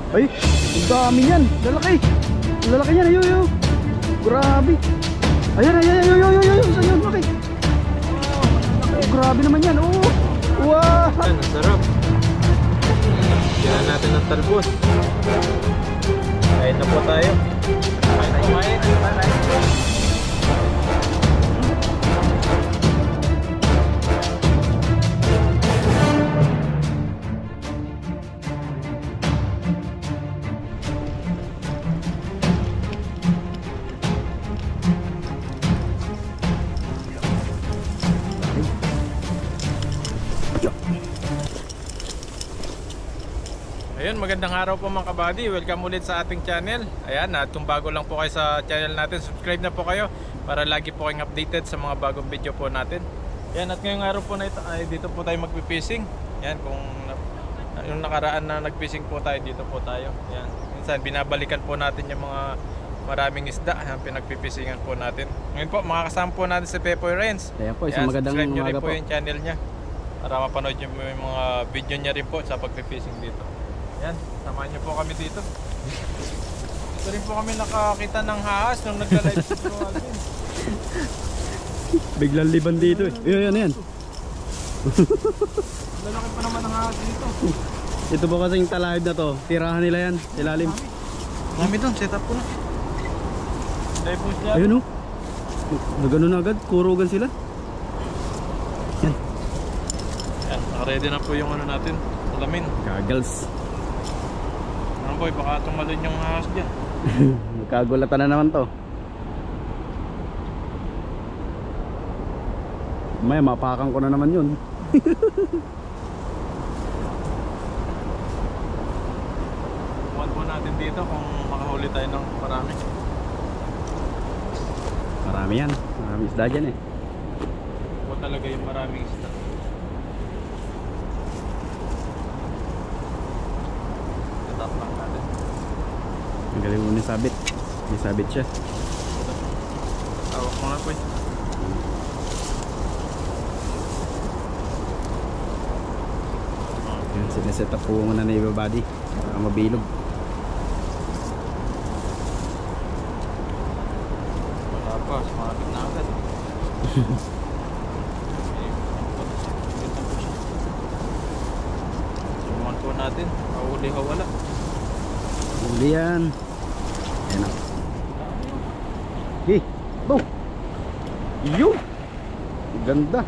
Ay, ang dami yan. Lalaki. Lalaki yan. Ayun, ayun. Grabe. Ayan, ayan, ayan, ayan, ayan, ayan. Ayun, laki. Grabe naman yan. Oh. Wow. Yan, ang sarap. Kailan natin ng talbos. Kain na po tayo. Kain na kumain. Ayun, magandang araw po mga kabady. Welcome ulit sa ating channel. Ayan, at kung bago lang po kayo sa channel natin, subscribe na po kayo para lagi po kayong updated sa mga bagong video po natin. Ayan, at ngayong araw po na ito ay dito po tayo magpipishing. Ayan, kung yung nakaraan na nagfishing po tayo, dito po tayo. Ayan, minsan binabalikan po natin yung mga maraming isda ang pinagpipishingan po natin. Ngayon po, makakasama po natin si Pepoy Renz. Ayan po, isang magandang subscribe nyo rin umaga po po yung channel niya para mapanood nyo yung mga video niya rin po sa pagpipishing dito. Yan, samahan niyo po kami dito. Dito rin po kami nakakita ng haas nung nagla-live si Bro Alvin. Biglang liban dito eh. Ayan, ayan. Lalaki pa naman ng haas dito. Ito po kasing talahib na to. Tirahan nila yan. Ilalim. Dami doon, set up ko na. Dive po siya. Ayun oh. Nagano na agad. Kurugan sila. Yan. Yan, nakaready na po yung ano natin. Salamin. Goggles. Ano boy, baka tumalon yung haas dyan. Magkagulatan na naman to. May mapakan ko na naman yun. Kuhan po natin dito kung makahuli tayo ng marami. Marami yan. Marami isda dyan eh. Po talaga yung maraming isda. Set up lang natin. Ang galing mo ni sabit. May sabit siya. Tawag mo na po. Yan, sineset up po muna na iba body. Para mabilog. Wala pa, sumakit na agad. Sumungan po natin, mahuli o wala. Huli yan. Ayan o. Hey, boom. Yun. Ganda.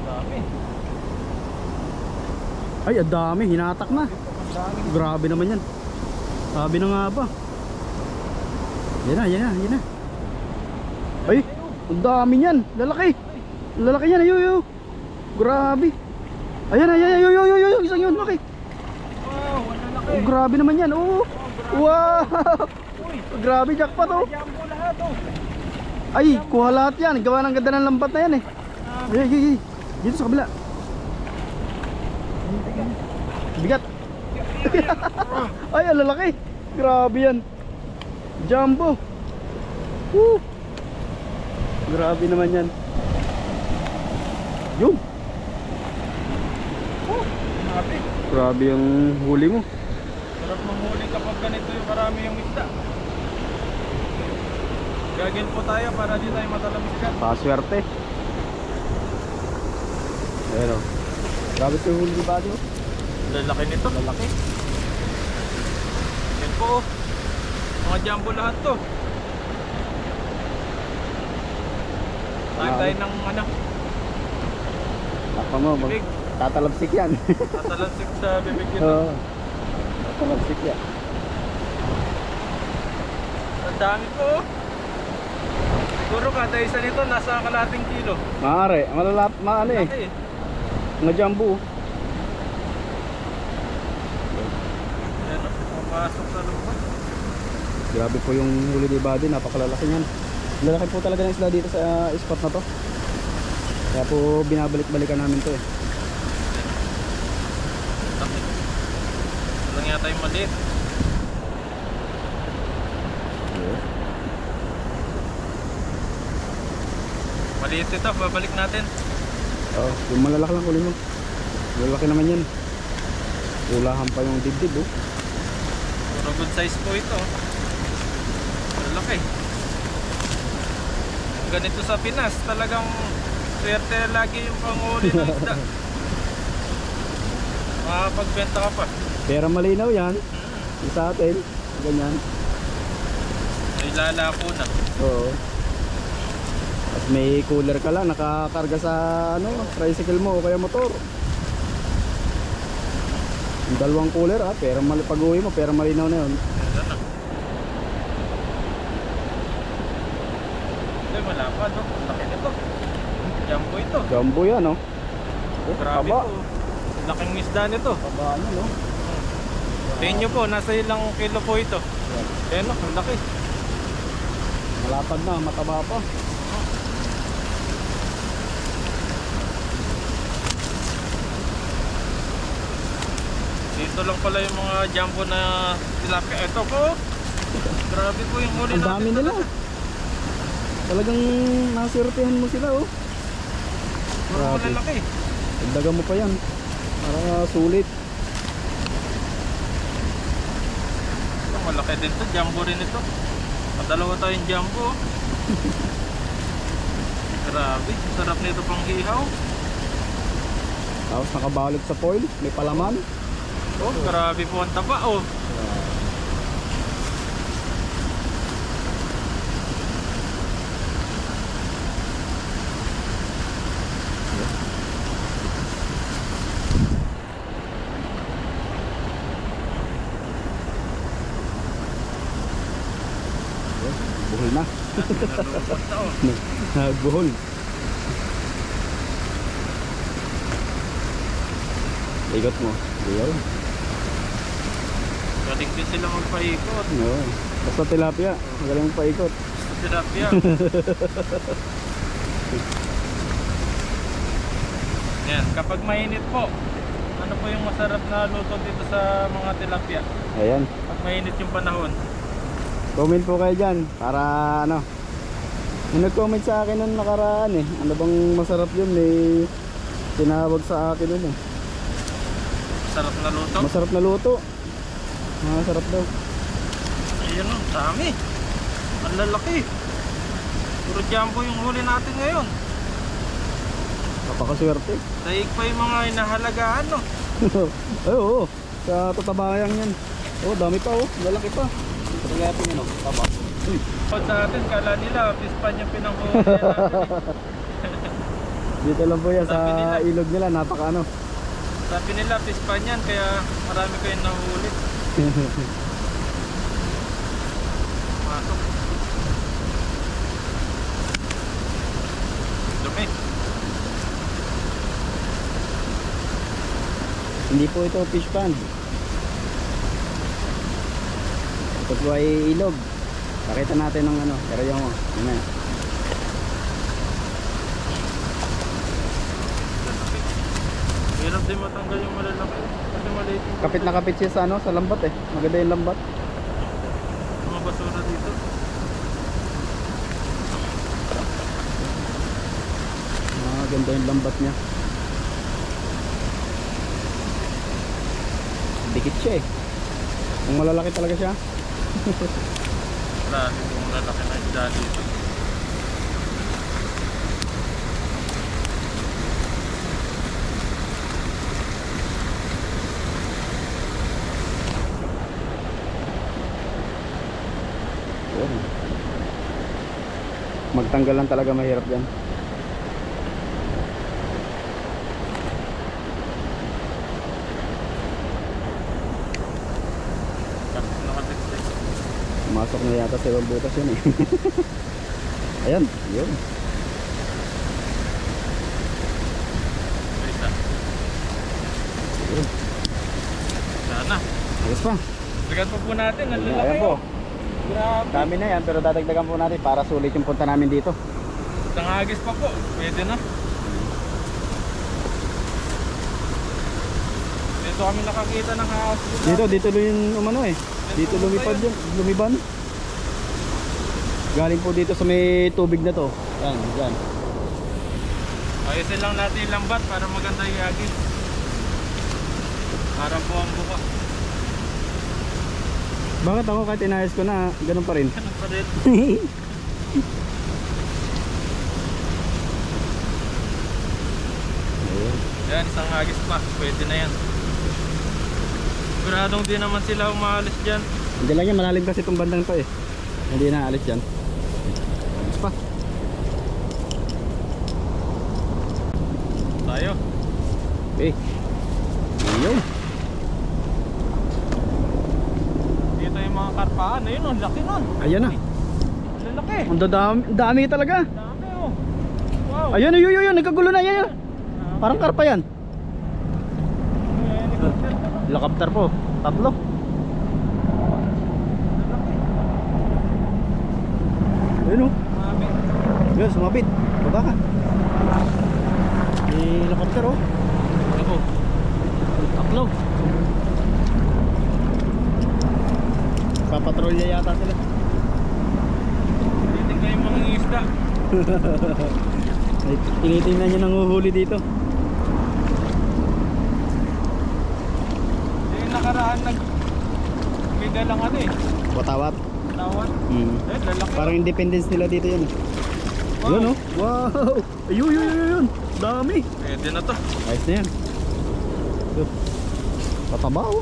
Dami. Ay, ang dami. Hinatak na. Grabe naman yan. Sabi na nga ba. Yan na, yan na, yan na. Ay, ang dami yan. Lalaki. Lalaki yan. Ayun, ayun. Grabe. Ayan, ayan, ayun, ayun, ayun, ayun. Isang yun, laki. Wow, wala laki. Oh, grabe naman yan. Oh. Wow. Grabe, jackpot oh. Jumbo lahat oh. Ay, kuha lahat yan. Gawa ng ganda ng lambat na yan eh. Ay, ay, ay. Dito sa kabila. Bigat. Ay, ang lalaki. Grabe yan. Jumbo. Woo. Grabe naman yan. Yun. Oh, grabe. Grabe yung huli mo. Sarap manghuli kapag ganito yung marami yung isda. Gagawin po tayo para di tayo matalamigan. Paswerte. Ayan o. Grabe ito yung huli ni Buddy o. Lalaki nito. Lalaki. Yan po oh. Mga jumbo lahat to. Tayo ng ano, Naka mo, bibig. tatalabsik yan. Tatalansik sa bibig nito. Oo. Tatalabsik yan. Ang dami po oh. Siguro kada isa nito nasa kalahating kilo. Maaari, malalat, maano eh. Laki. Mga jumbo. Yan oh, papasok sa loob. Grabe po yung huli ni Buddy, napakalalaki niyan. Lalaki po talaga ng isla dito sa spot na to. Kaya po binabalik-balikan namin to eh. Laki. Lang yata yung maliit. Maliit ito, babalik natin. Oh, yung malalaki lang huli mo. Malalaki naman yan. Ulahan pa yung dibdib oh. Puro good size po ito. Malaki. Ganito sa Pinas, talagang swerte lagi yung panghuli ng isda. Makapagbenta ka pa. Pero malinaw yan. Sa atin, ganyan. May lalako na. Oo. At may cooler ka lang, nakakarga sa ano, tricycle mo o kaya motor. Yung dalawang cooler pero pag-uwi mo, pero malinaw na yun. Ayan na. Ay, malapad no? Laki nito. Jumbo ito. Jumbo yan oh. Grabe Taba. po. Laking isda nito. Taba ano no? Tingin nyo po, nasa ilang kilo po ito. Ayan o, ang laki. Malapad na, mataba pa. Dito lang pala yung mga jumbo na tilapia. Ito po. Grabe po yung huli Ang natin. dami nila. Talagang nasirtihan mo sila oh. Puro malalaki. Dagdagan mo pa yan. Para sulit. Ito, malaki din to. Jumbo rin ito. Padalawa tayong jumbo. Grabe. Sarap nito pang ihaw. Tapos nakabalot sa foil. May palaman. Oh, grabe po ang taba oh. Buhol na. Nalulupot na oh. Nagbuhol. Ikot mo. Diyaw. Galing din sila magpaikot. No. Basta tilapia. Magaling paikot. Tilapia. Yan, kapag mainit po, ano po yung masarap na luto dito sa mga tilapia? Ayan. Pag mainit yung panahon. Comment po kayo dyan. Para ano. May nag-comment sa akin nung nakaraan eh. Ano bang masarap yun? May tinawag sa akin nun eh. Sarap na luto. Masarap na luto. Masarap daw. Ayun o, dami. Ang lalaki. Puro jumbo yung huli natin ngayon. Napakaswerte. Daig pa yung mga inahalagaan no. Ay oo. Sa tatabayang yan. Oh, dami pa oh. Lalaki pa. Ito kaya natin yun oh. Taba. Uy. Sa atin, kala nila, pispan yung pinanghuli natin. Dito lang po yan sa Sabi nila. ilog nila. Napaka ano. Sabi nila, pispan yan, kaya marami kayong nahuli. Masok. Dumi. Hindi po ito fish pond. Ito po ay ilog. Pakita natin ng ano. Pero yung ano. Hirap din matanggal yung malalaki. Kasi maliit yung Kapit na kapit siya sa ano, sa lambat eh. Maganda yung lambat. mga basura dito. Maganda yung lambat niya. Dikit siya eh. Kung malalaki talaga siya. Marami yung malalaki na isda dito. Yun. Magtanggal lang talaga mahirap yan. Nakatiksik. Pumasok na yata sa ibang butas yun eh. Ayan, yun. Isa. Yun. Sana. Ayos pa. Bigyan po natin. Ang lalaki. Ayan po. Grabe. Dami na yan pero dadagdagan po natin para sulit yung punta namin dito. Tangagis pa po. Pwede na. Dito kami nakakita ng haas. Dito yung umano eh. Dito lumipad yun, lumiban. Galing po dito sa may tubig na to. Yan, yan. Ayusin lang natin yung lambat para maganda yung agis. Para po ang buka. Bakit ako kahit inayos ko na, ganun pa rin? Ano pa rin? Yan, isang hagis pa. Pwede na yan. Siguradong di naman sila umaalis dyan. Hindi lang yan, malalim kasi itong bandang to eh. Hindi na alis dyan. Alis pa. Tayo. Okay. Ayun. Dito yung mga karpaan. Ayun, ang laki nun. Ayan na. Ang laki. Ang dami talaga. Dami oh. Wow. Ayun, ayun, nagkagulo na yan. Parang karpa yan. Helicopter po. Tatlo. Ayun o. Yun, sumabit. Baba ka. May helicopter o. Ako. Tatlo. Papatrolya yata sila. Titignan yung mga isda. Ay, tinitingnan nyo nanguhuli dito. Yung nakaraan may dalang ano eh. Watawat. Tawad. Lalaki. Parang independence nila dito yun. Wow. Yun o. Wow. Ayun. Dami. Pwede na to. Ayos na yan. Yun. Pataba o.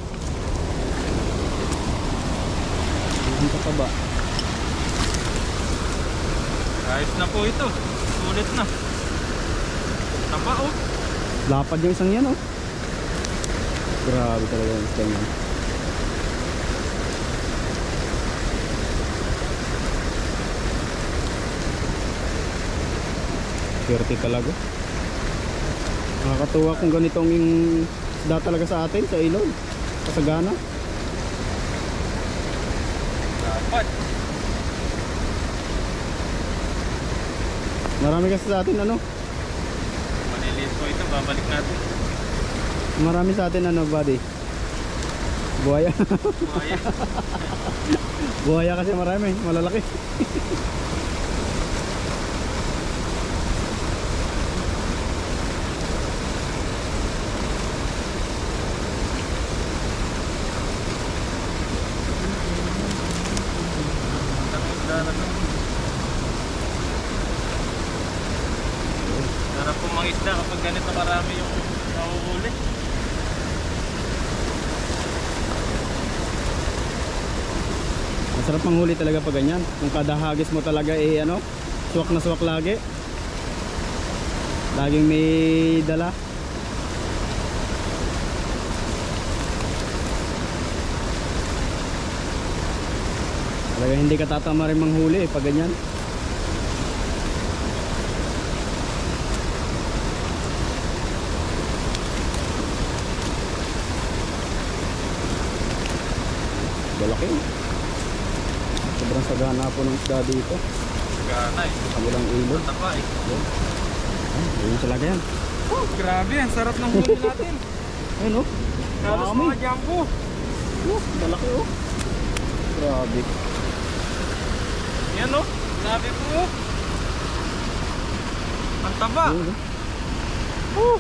Yung pataba. Ayos na po ito. Sulit na. Taba oh. Lapad yung isang yan o. Grabe talaga yung isang yan. Swerte talaga. Nakakatuwa kung ganitong yung isda talaga sa atin, sa ilog, kasagana. Dapat. Marami kasi sa atin ano, Maliliit po ito. Babalik natin. marami sa atin ano buddy, buhaya. Buhaya. Buhaya kasi marami, malalaki. Sarap po mga isda kapag ganito karami yung nahuhuli. Masarap manghuli talaga pag ganyan. Kung kada hagis mo talaga eh ano, suwak na suwak lagi. Laging may dala. Talaga hindi ka tatama rin manghuli pag ganyan. Malaki. Sobrang sagana po ng isda dito. Gana eh. Kabilang ilog. Taba eh. Ayun talaga yan. Oh, grabe. Ang sarap ng huli natin. Ayun oh. Halos Dami. mga jumbo. Malaki oh. Grabe. Yan oh. Grabe po oh. Ang taba. Ayun, oh.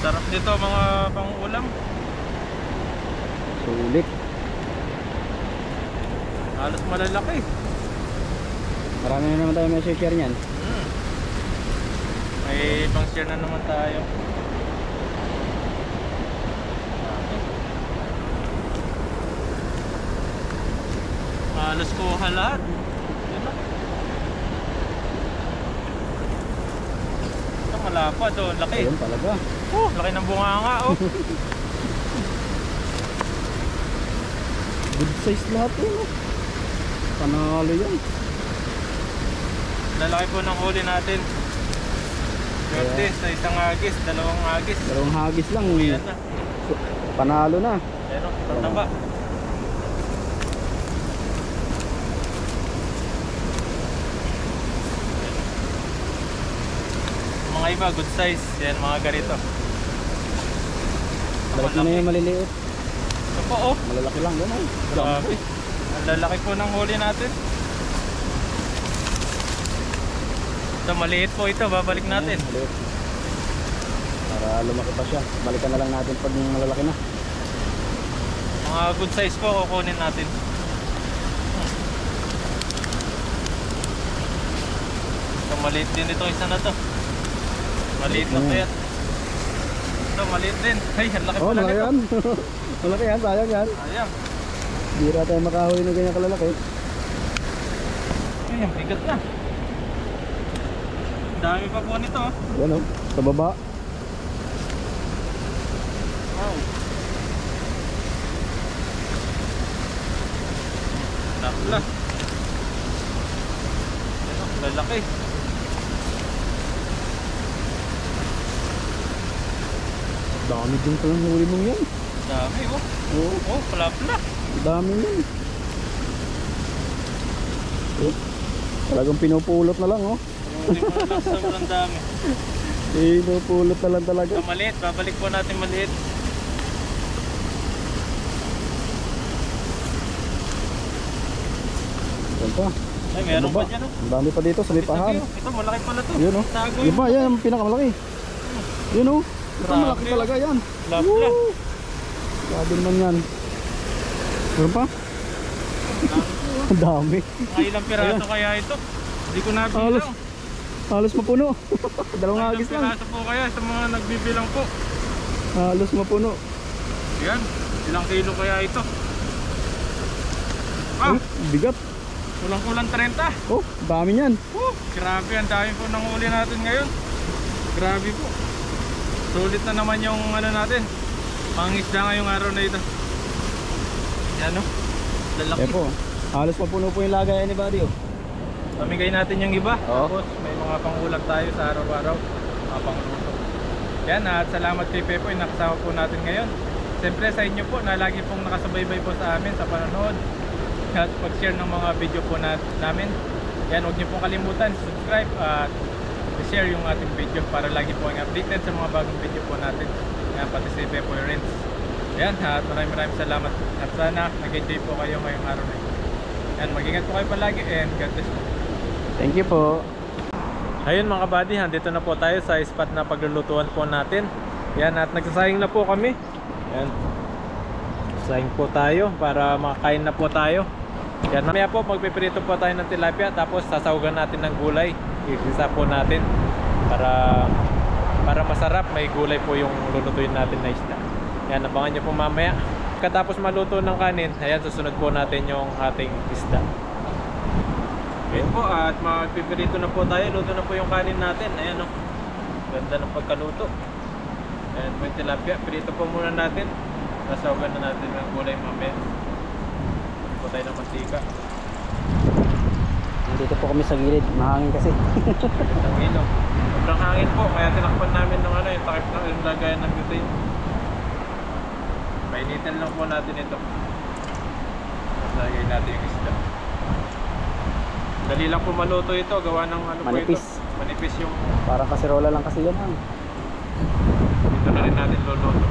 Sarap dito mga pang-ulam. Sulit. Halos malalaki. Marami na naman tayo may share niyan. May pang share na naman tayo. Halos kuha lahat. Yan na. Ito malapad oh, laki. Ayun talaga. Oh, laki ng bunganga oh. Good size lahat yun oh. Panalo yan. Lalaki po ng huli natin. Swerte sa isang agis, dalawang agis. Dalawang hagis lang. Yan na. Panalo na. Pero, tataba. Mga iba, good size. Yan, mga ganito. Balik na yung maliliit. Ito po, oh. Malalaki lang yun oh. Grabe. Ang lalaki po ng huli natin. Ito, maliit po ito. Babalik natin. Maliit. Para lumaki pa siya. Balikan na lang natin pag malalaki na. Mga good size po kukunin natin. Ito maliit din itong isa na to. Maliit na kaya. Ito maliit din. Ay, ang laki Oh, pala malaki nito. yan. Malaki yan, sayang yan. Ayan. Bira tayo makahuli ng ganyan kalalaki. Ay, ang bigat na. Dami pa po nito. Yan oh, sa baba. Wow. Nakla. Ano, lalaki. Dami din palang huli mong yan. Dami oh. Oo, Oh, pala-pala. dami yan. Oh, talagang pinupulot na lang oh. Hindi mo na lang sobrang dami. Pinupulot na lang talaga. Ito maliit, babalik po natin maliit. Yan pa. Ay, meron Baba. pa dyan oh. Ang dami pa dito sa lipahan. Ito, malaki pala to. Yun oh. Tago Yun ba, yan ang pinakamalaki. Yun oh. Ito Grabe, malaki talaga yan. Lapla. Woo! Grabe naman yan. Meron pa? Ang dami. Mga ilang piraso kaya ito? Hindi ko nabilang. Halos, halos mapuno. Dalawang Ilang hagis lang. piraso po kaya sa mga nagbibilang po? Halos mapuno. Yan, ilang kilo kaya ito? Ah, Bigat. kulang-kulang 30. Oh, dami niyan. Grabe, ang dami po ng huli natin ngayon. Grabe po. Sulit na naman yung ano natin. Pangisda ngayong araw na ito. Yan o. Lalaki. Eh po, halos mapuno po yung lagay ni Buddy oh. Pamigay natin yung iba. Oo. Tapos may mga pangulam tayo sa araw-araw. Mga pangluto. Yan, at salamat kay Pepoy. Nakasama po natin ngayon. Siyempre sa inyo po na lagi pong nakasubaybay po sa amin sa panonood. At pag-share ng mga video po namin. Yan, huwag niyo pong kalimutan subscribe at share yung ating video para lagi po ang updated sa mga bagong video po natin. Yan, pati si Pepoy Rins. Yan, at maraming salamat. At sana nag-enjoy po kayo ngayong araw na ito. Yan, mag-ingat po kayo palagi and God bless po. Thank you po. Ayun mga kabady, dito na po tayo sa spot na paglulutuan po natin. Yan, at nagsasayang na po kami. Yan, sayang po tayo para makakain na po tayo. Yan, mamaya po magpiprito po tayo ng tilapia. Tapos sasawagan natin ng gulay. Igisa po natin para masarap. May gulay po yung lulutuin natin na isda. Yan, abangan nyo po mamaya. Katapos maluto ng kanin, ayan, susunod po natin yung ating isda. Ayan po, at magpipirito na po tayo. Luto na po yung kanin natin. Ayan o, ganda ng pagkaluto. Ayan po yung tilapia. Pirito po muna natin. Nasawagan na natin ng gulay mamaya. Luto po tayo ng mantika. Nandito po kami sa gilid, mahangin kasi. Ang ilog. Sobrang hangin po, kaya tinakpan namin ng ano, yung takip ng yung lagayan ng butane. Painitin lang po natin ito. Lagay natin yung isda. Dali lang po maluto ito, gawa ng ano Manipis. po ito. Manipis yung Parang kaserola lang kasi yan. ito na rin natin luluto.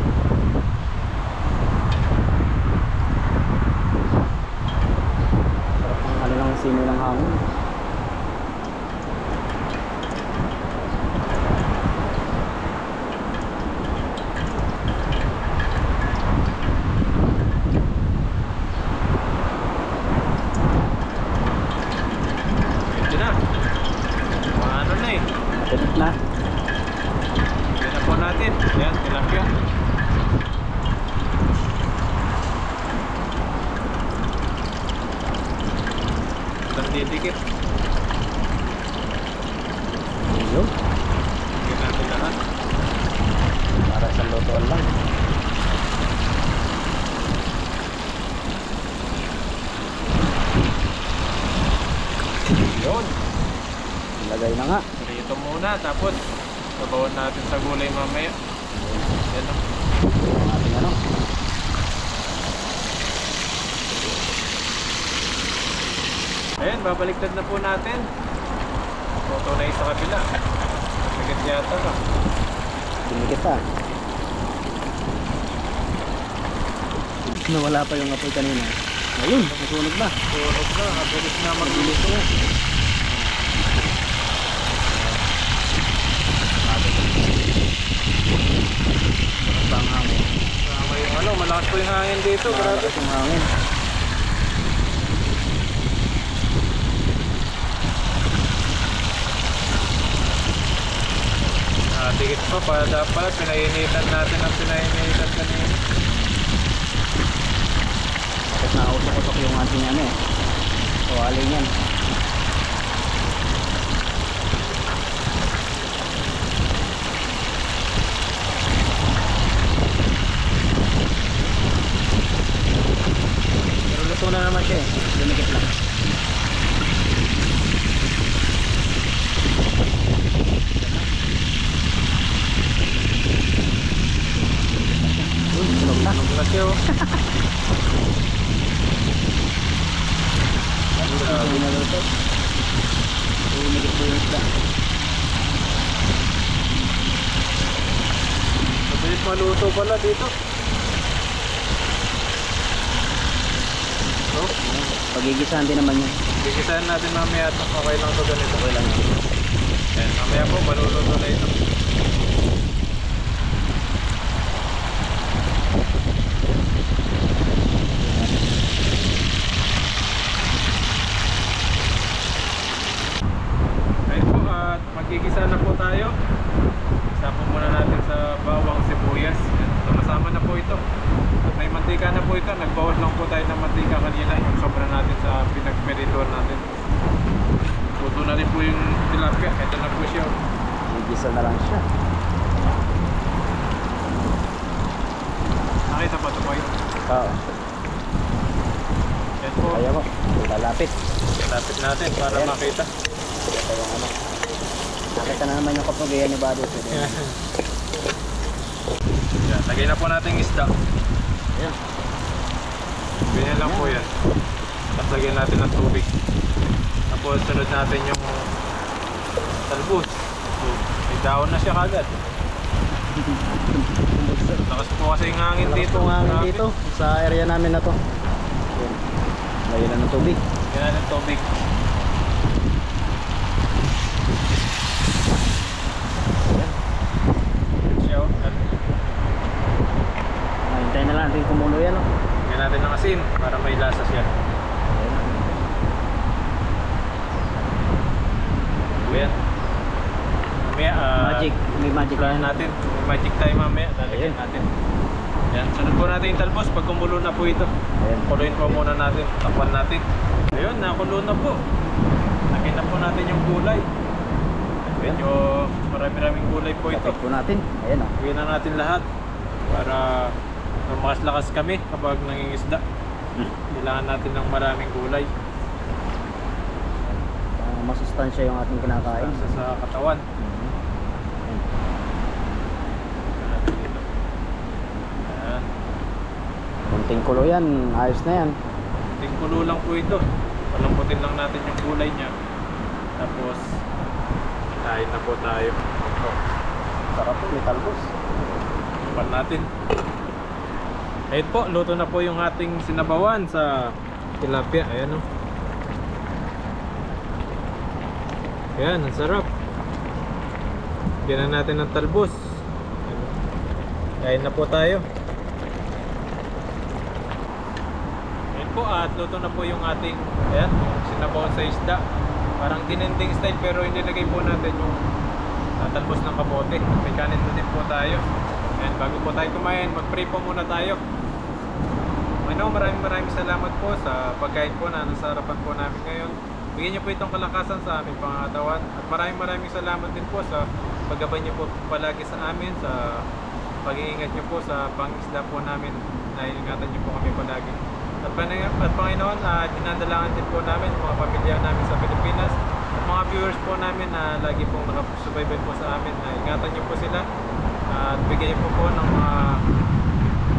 Parang ano lang simoy ng hangin. Ito na. Ano na eh. Edit na. Ito na po natin. Ayan, tilapia. Itang didikit. Yun. Tignan natin lahat. Para sa lutuan lang. Yun. Ilagay na nga. Prito muna, tapos sabawan natin sa gulay mamaya. Yan o. Ang ating ano. Ayan, babaliktad na po natin. Toto na yung sa kabila. Magat yata ka. Dumikit pa. Nawala pa yung apoy kanina. Ayun, nasunog na. Turog na, kabilis na magluluto. ang hangin. Tama yung ano, malakas po yung hangin dito. Grabe. Malakas yung hangin. Dikit pa para dapat pinainitan natin ang pinainitan kanina. Bakit nausok-usok yung ating ano eh. Kawaling yan. Pero luto na naman siya eh. Dumikit lang. Sunog na. Sunog na siya oh. Grabe na luto. Dumikit po yung isda. Mabilis maluto pala dito. No? Pagigisahan din naman yun. Gigisahin natin mamaya ito. Okay lang to ganito. Okay lang yun. Ayan, mamaya po maluluto na ito. Ayun po, at magigisa na po tayo. Isa po muna natin sa bawang sibuyas. Ayan, sumasama na po ito. At may mantika na po ito. Nagbawas lang po tayo ng mantika kanina. Yung sobra natin sa pinag-meritor natin. Luto na rin po yung tilapia. Ito na po siya. Gigisa na lang siya. Nakita pa ito po yun. Oo. Yan po. Kaya ko. Lalapit. Lapit natin para Ayan. makita. Ito yung ano. Nakita na naman yung kapugayan ni Bado. Yan, lagay na po natin yung isda. Ayan. Ganyan lang po yan. Tapos lagyan natin ng tubig. Tapos sunod natin yung talbos. So, may dahon na siya kagad. Lakas po kasi yung hangin Malakas dito. pong hangin Grabe. dito sa area namin na to. Ayan. Lagyan na ng tubig. Lagyan natin tubig. Yan siya, oh. Hintayin na lang natin kumulo yan. Oh. Lagyan natin ng asin para may lasa siya. Ayan. Mamaya, Magic. May magic Plan yan. natin. May magic tayo mamaya. Lalagyan Ayun. natin. Yan. Sunod po natin yung talbos pag kumulo na po ito. Ayan. Kuluin po muna natin. Takpan natin. Ayun, nakulo na po. Lagyan na po natin yung gulay. Medyo marami-raming gulay po ito. Lapit po natin. Ayan o. Lagyan na natin lahat. Para lumakas-lakas kami kapag nangingisda. Kailangan natin ng maraming gulay. Masustansya yung ating kinakain. Sa katawan. Ayan. Natin dito. Ayan. Kunting kulo yan. Ayos na yan. Tingkulo lang po ito. Palambutin lang natin yung gulay niya. Tapos kain na po tayo. Ito. Sarap po. May talbos. Pan natin. Ayun po, luto na po yung ating sinabawan sa tilapia. Ayan o. Ayan, ang sarap. Bigyan na natin ng talbos. Ayan. Kain na po tayo. Ayan po, at luto na po yung ating ayan, yung sinabawan sa isda. Parang dinending style pero inilagay po natin yung talbos ng kamote. May kanin na din po tayo. Ayan, bago po tayo kumain, mag-pray po muna tayo. Maraming salamat po sa pagkain po na nasa harapan po namin ngayon. Bigyan niyo po itong kalakasan sa aming pangatawan. At maraming salamat din po sa paggabay niyo po palagi sa amin, sa pag-iingat niyo po sa pangisda po namin. Naingatan niyo po kami palagi. At Panginoon, dinadalangan din po namin mga pamilya namin sa Pilipinas. At mga viewers po namin na lagi pong nakasubaybay po sa amin. Ingatan niyo po sila. At bigyan niyo po ng mga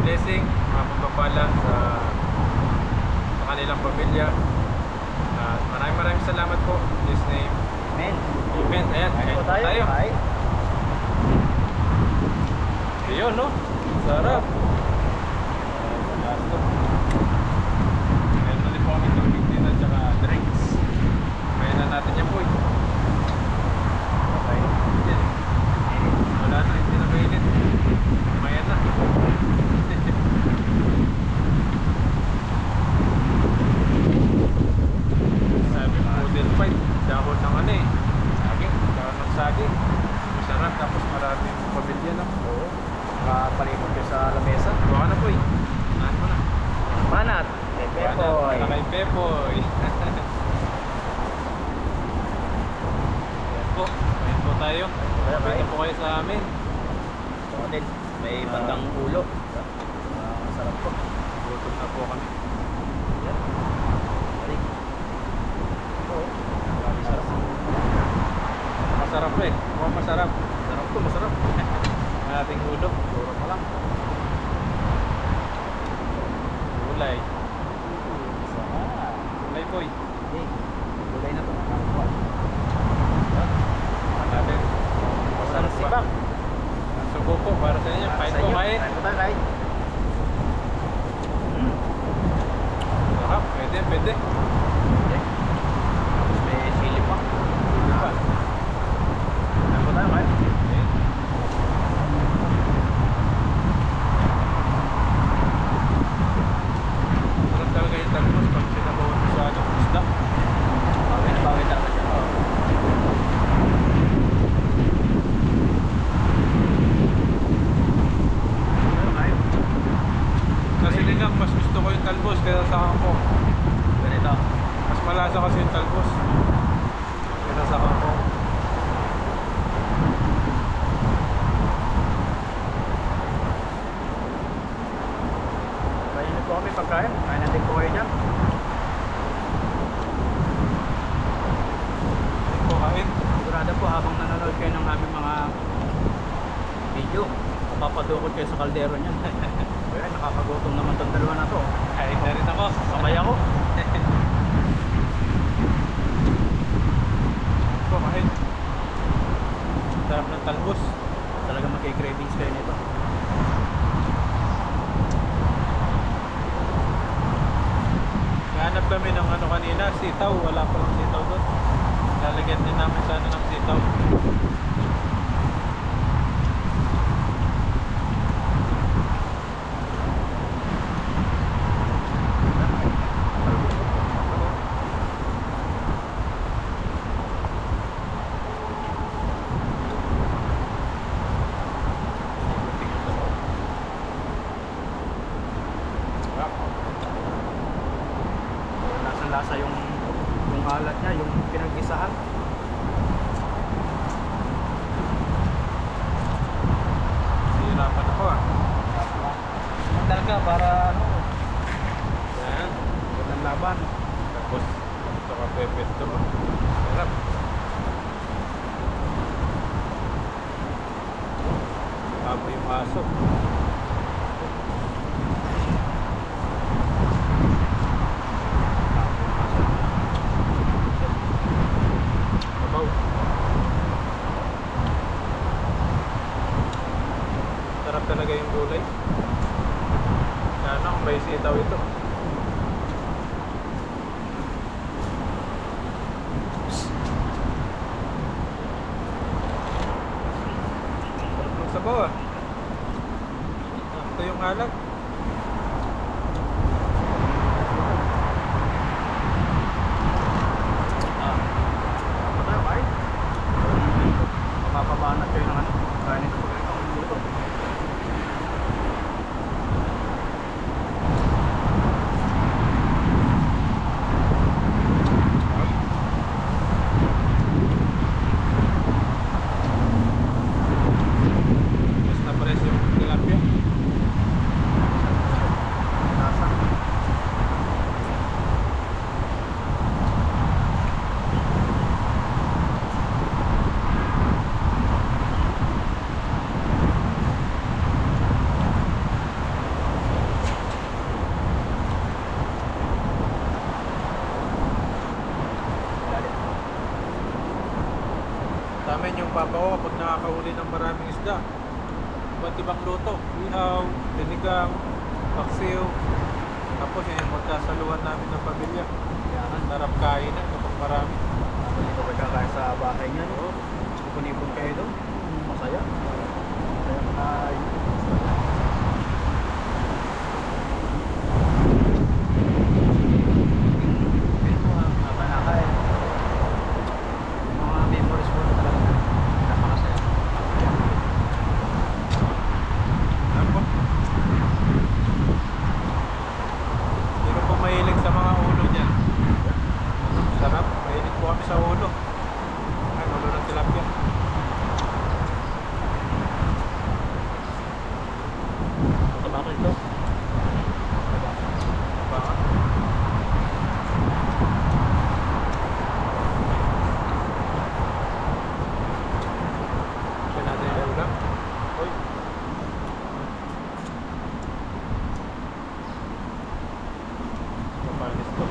blessing, mga pagpapala sa kanilang pamilya. At maraming salamat po. In His name. Amen. Amen. Ayan, Kain po tayo. Kain. Ayun, no? Sarap. Ayan na din po kami tubig din at saka drinks. Kaya na natin yan po. Okay. Wala na, hindi na mainit. Maya na. sa lamesa. Buka na po eh. Ano mo na? Manat. Pepoy. Wala kay Pepoy. Ayan po. Ayan po tayo. Dito po kayo sa amin. Sa hotel. May bandang ulo. Masarap po. Gutom na po kami. Yan. Balik. Oo. Masarap. Masarap eh. Mukhang masarap. Masarap po, masarap. Ang ating ulo. Puro pa lang. Gulay. Masarap. Gulay po eh. Okay. Gulay na po. Nakakuha. Natin. Masarap sibak. Ang sugo po para sa inyo. Kain po kain. Kain po tayo, kain. Sarap. Pwede, pwede. Okay. Tapos may sili pa. Pwede pa. Kain po tayo, kain. Okay. Sarap talaga yung talbos pag sinabawan mo sa isda. Bagay na bagay talaga siya. Kain. Sa sinigang, mas gusto ko yung talbos kaysa sa kangkong. Ganito. Mas malasa kasi yung talbos kaysa sa kangkong. Kain po kami pagkain. Kain natin po kayo dyan. Kain po kain. Sigurado po habang nanonood kayo ng aming mga video, mapapadukot kayo sa kaldero niyan. Kaya nakakagutom naman tong dalawa na to. Kain na rin ako. Sabay ako. Kain po kain. Sarap ng talbos. Talaga magkikravings kayo nito. Hanap kami ng ano kanina, sitaw. Wala pa lang sitaw doon. Lalagyan din namin sana ng sitaw. Lasang-lasa yung alat niya, yung pinag-isahan. Hirapan ako ah. Mandal ka para ano, Yan. magandang laban. Tapos, ito ka pepesto mo. Sarap. Apo yung aso. Sabaw. Sarap talaga yung gulay. Sana kung may sitaw ito. Sarap ng sabaw ah. Ito yung alat. Patay, kain. Mapapabanat kayo ng ano, kain ito pag ang luto. Mas na-press yung tilapia. Lasa. Sa amin yung papa ko kapag nakakahuli ng maraming isda. Iba't ibang luto. Ihaw, dinigang, paksiw. Tapos yun yung magkasaluhan namin ng pamilya. Yan. Sarap kainan kapag marami. Dito kayo kakain sa bahay niya, no? Ipon-ipon kayo doon. Masaya. Masaya na Feel mo ha, habang nakain. Mga memories mo talaga. Napakasaya. Tapos, Hindi ko po mahilig sa mga ulo dyan. Sarap, mahilig po kami sa ulo. Ay, ulo ng tilapia. Taba ko ito. Baka. Kaya natin yung ulam. Uy. Kapanis to.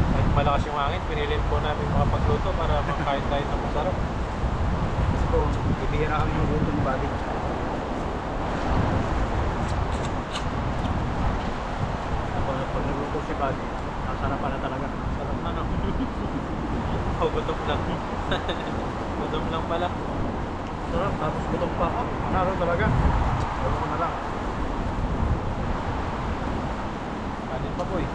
Kahit malakas yung hangin, pinilin po namin makapagluto para makain tayo ng masarap. Kasi po, ibihira kami yung gutom body. Pag nagluto si body, nasarapan na talaga. Sarap na, no? Oh, gutom lang. Gutom lang pala. Sarap, tapos gutom pa. Naro talaga. Ewan ko na lang. Kanin pa po eh.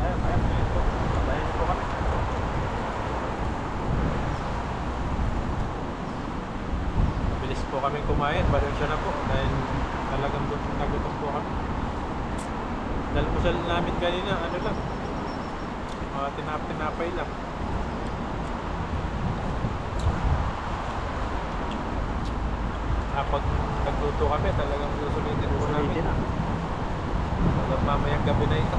Ayun, ayun po. Ayun po kami. Bilis po kami kumain, pasensya na po dahil talagang nagutom po kami. Dalmusal namin kanina, ano lang, mga tinapay lang. Pag nagluto kami, talagang susulitin po namin. Sulitin na. Hanggang mamayang gabi na ito.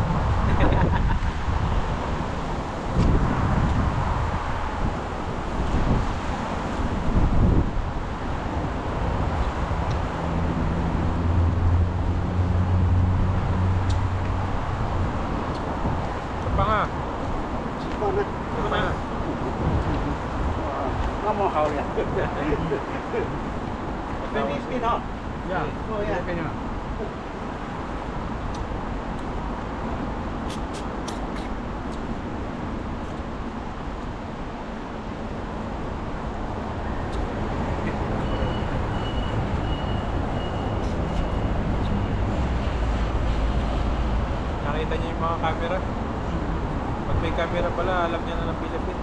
Ito pa nga. Ito na. Kamu hao ya. Pinispin ho. Ya. Oh, yeah. Okay na. Nakita niyo yung mga camera? Pag may camera pala, alam niya na ng Philippine.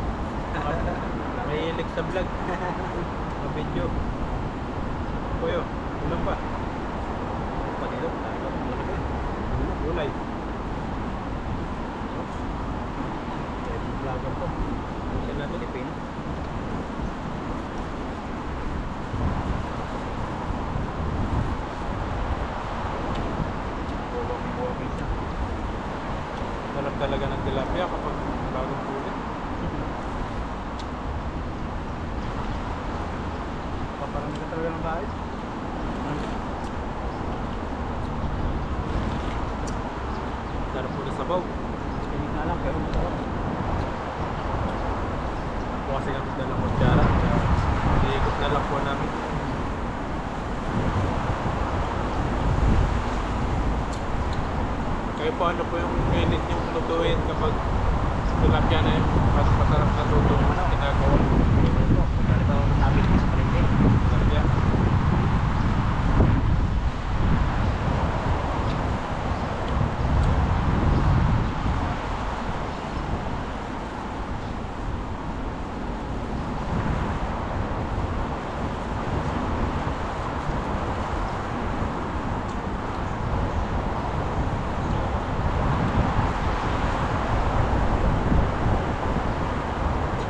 Mahilig sa vlog. Sa video. Kuyo, ulam pa. Panilo, gulay. Vlogger po. Kasi na Philippine. Sarap talaga ng tilapia kapag bagong kulit. Paparami ka talaga ng bahay. Sarap po na sabaw. Pinig na lang, pero masarap. Ako kasi kami dalang kutsara. Kaya iikot na lang po namin. Kayo po ano po yung init yung lutuin kapag tilapia na yung mas masarap na luto yung ginagawa? Dali ba ako nabit sa palengke? Tilapia.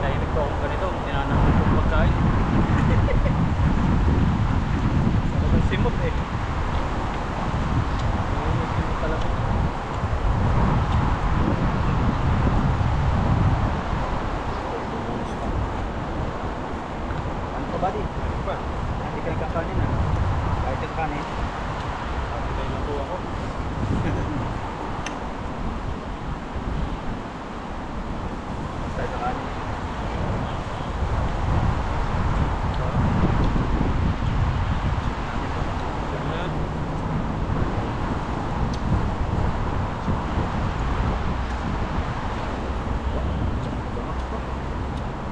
Tahimik po akong ganito, tinanang ko pagkain. Talagang simot eh. Simot talaga. Ano pa ba di? Ano pa? Hindi ka kakanin ah. Kahit yung kanin. Pagkakay na po ako. Basta yung kanin. Ganyan.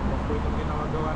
Huwag po itong ginagawa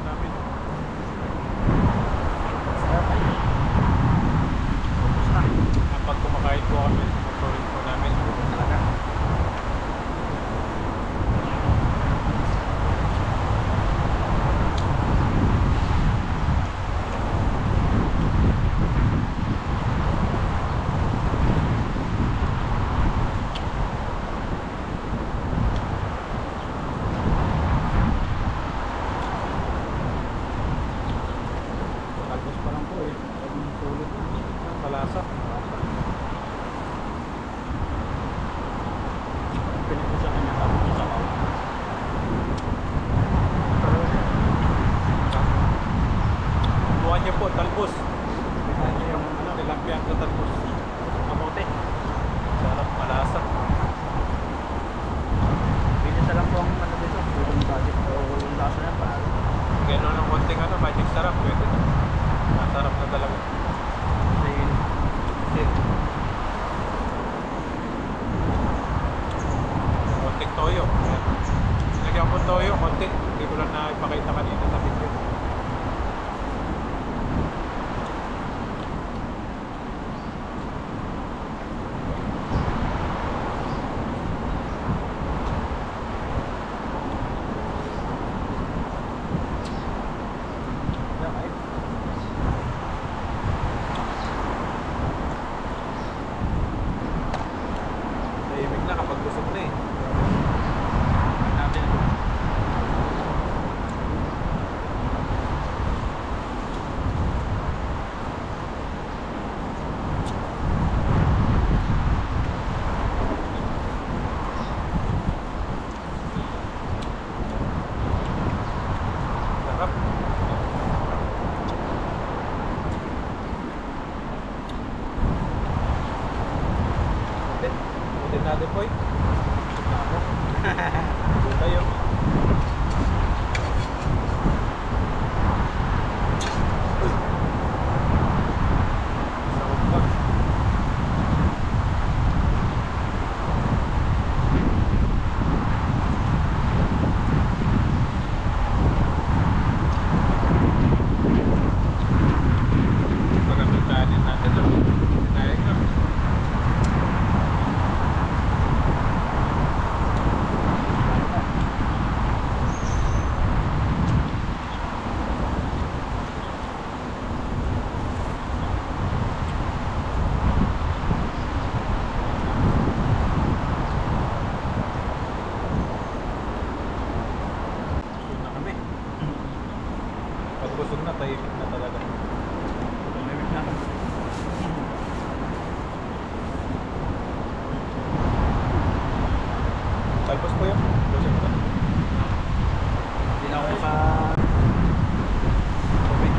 niyo po, talbos. Tignan niyo yung tilapia sa talbos. Kamote. Sarap, malasa. Bilis na lang po ang ano dito. Yung budget o yung lasa na pa. Gano'n ng konting magic sarap. Pwede na. Masarap na talaga. Konting toyo. Ayan. Lagyan ko toyo, konti. Hindi ko lang na ipakita kanina sa video. Tahimik na kapag busog na eh. Natin ito. Sarap. Utin natin po eh. Doon tayo. Sarap pa. Magandang kanin natin lang. Sinayin ka. Busog na kami. Pag busog na, tahimik na talaga. Tumimik na. Talbos po yun. Busog na. Hindi na ako Tubig.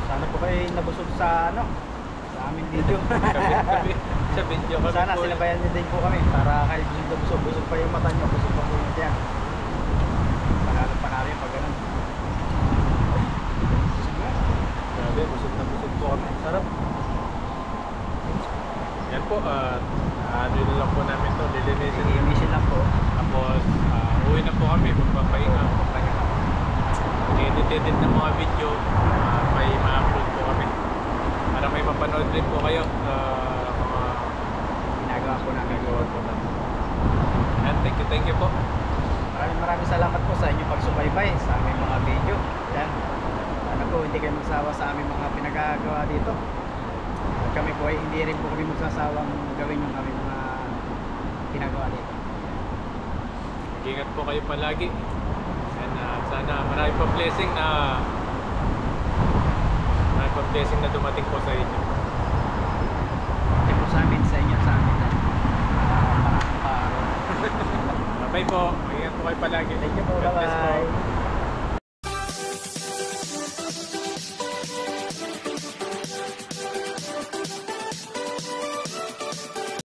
Sana po kayo nabusog sa sa aming video. Kami, sa video kami Sana po. sinabayan niyo din po kami para kayo dito busog pa yung mata niyo, busog pa po yung tiyan. Panalo pag ganun. Grabe, busog na busog po kami. Sarap. Yan po, ano na lang po namin to, lilinisin. Linisin lang po. Tapos, uwi na po kami, magpapahinga. Edit ng mga video, may ma-upload po kami. Para may mapanood rin po kayo sa mga Ginagawa po namin. nagawa po namin. And thank you po. Maraming salamat po sa inyong pagsubaybay sa aming mga video. Yan. Sana po hindi kayo magsawa sa aming mga pinagagawa dito. At kami po ay hindi rin po kami magsasawang gawin yung aming mga ginagawa dito. Ingat po kayo palagi. And sana marami pa blessing na dumating po sa inyo. Hindi po sa amin, sa inyo, sa amin. Maraming pa. Bye po. Ingat po kayo palagi. Thank you po. God bless po. Bye-bye.